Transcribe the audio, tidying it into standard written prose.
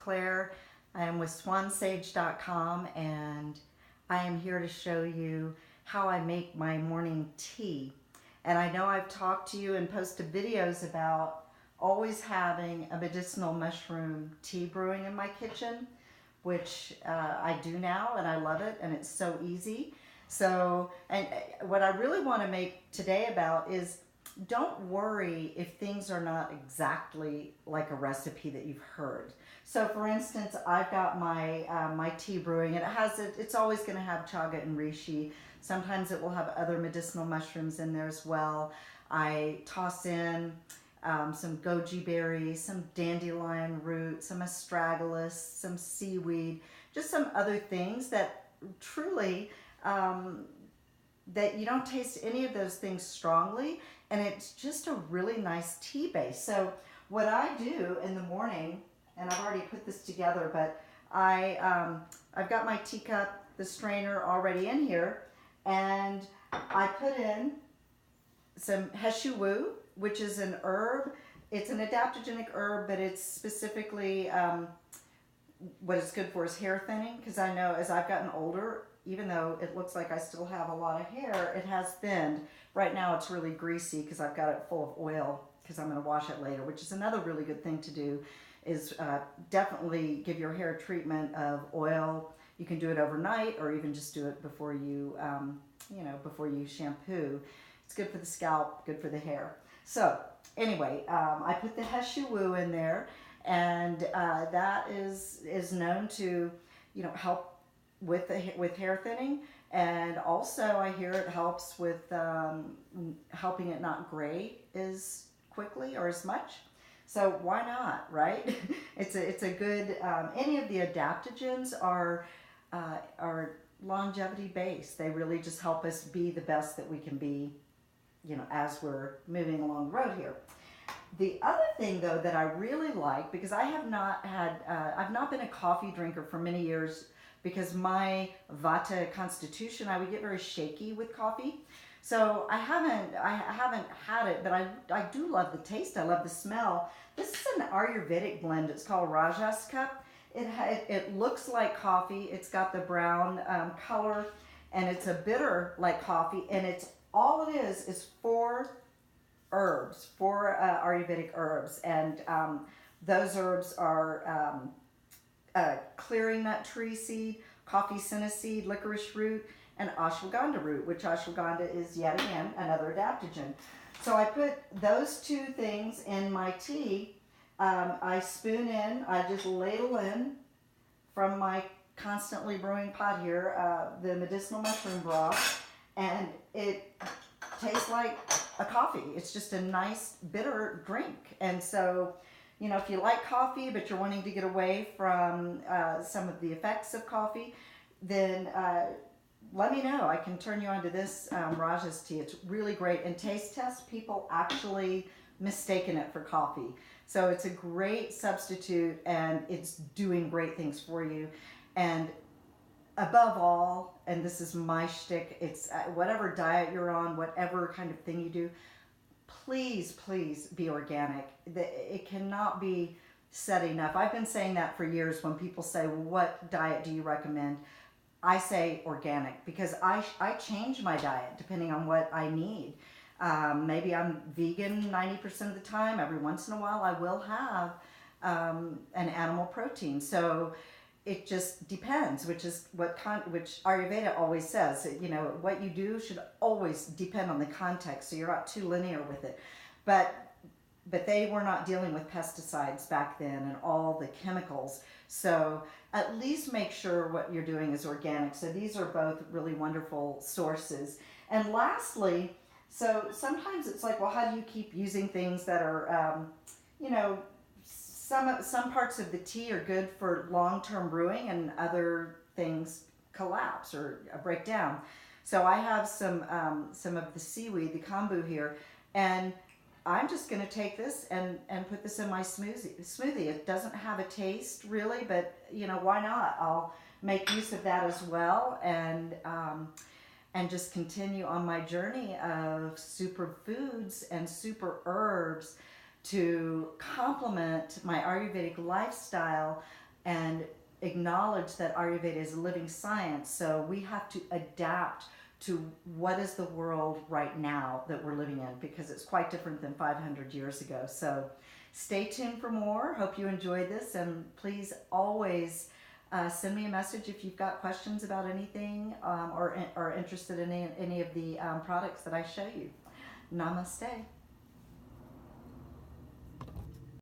Claire. I am with swansage.com and I am here to show you how I make my morning tea. And I know I've talked to you and posted videos about always having a medicinal mushroom tea brewing in my kitchen, which I do now and I love it and it's so easy. So, and what I really want to make today about is don't worry if things are not exactly like a recipe that you've heard. So, for instance, I've got my tea brewing, and it's always going to have chaga and reishi. Sometimes it will have other medicinal mushrooms in there as well. I toss in some goji berries, some dandelion root, some astragalus, some seaweed, just some other things that truly that you don't taste any of those things strongly, and it's just a really nice tea base. So what I do in the morning, and I've already put this together, but I've got my teacup, the strainer already in here, and I put in some heshu wu, which is an herb. It's an adaptogenic herb, but it's specifically what it's good for is hair thinning, because I know as I've gotten older, even though it looks like I still have a lot of hair, it has thinned. Right now it's really greasy because I've got it full of oil because I'm going to wash it later, which is another really good thing to do, is definitely give your hair treatment of oil. You can do it overnight or even just do it before you, before you shampoo. It's good for the scalp, good for the hair. So anyway, I put the heshu wu in there, and that is known to, help with hair thinning, and also I hear it helps with helping it not gray as quickly or as much. So why not, right? It's a good. Any of the adaptogens are longevity based. They really just help us be the best that we can be, as we're moving along the road here. The other thing, though, that I really like, because I've not been a coffee drinker for many years, because my vata constitution, I would get very shaky with coffee. So I haven't had it, but I do love the taste. I love the smell. This is an Ayurvedic blend. It's called Rajas Cup. It looks like coffee. It's got the brown color, and it's a bitter like coffee. And it's all it is four herbs, four Ayurvedic herbs, and those herbs are clearing nut tree seed, coffee senna seed, licorice root, and ashwagandha root, which ashwagandha is yet again another adaptogen. So I put those two things in my tea. I spoon in, I just ladle in from my constantly brewing pot here, the medicinal mushroom broth, and it tastes like a coffee. It's just a nice bitter drink. And so, if you like coffee but you're wanting to get away from some of the effects of coffee, then let me know. I can turn you on to this Rajas tea. It's really great. In taste tests, people actually mistaken it for coffee. So it's a great substitute, and it's doing great things for you. And above all, and this is my shtick, it's whatever diet you're on, whatever kind of thing you do, please be organic. It cannot be said enough. I've been saying that for years. When people say, well, what diet do you recommend? I say organic, because I change my diet depending on what I need. Maybe I'm vegan 90% of the time. Every once in a while I will have an animal protein. So it just depends, which Ayurveda always says. What you do should always depend on the context, so you're not too linear with it. But they were not dealing with pesticides back then and all the chemicals. So at least make sure what you're doing is organic. So these are both really wonderful sources. And lastly, so sometimes it's like, well, how do you keep using things that are, some parts of the tea are good for long-term brewing, and other things collapse or break down. So I have some of the seaweed, the kombu here, and I'm just going to take this and put this in my smoothie. It doesn't have a taste really, but why not? I'll make use of that as well, and just continue on my journey of superfoods and super herbs to complement my Ayurvedic lifestyle and acknowledge that Ayurveda is a living science. So we have to adapt to what is the world right now that we're living in, because it's quite different than 500 years ago. So stay tuned for more. Hope you enjoyed this, and please always send me a message if you've got questions about anything, or interested in any of the products that I show you. Namaste.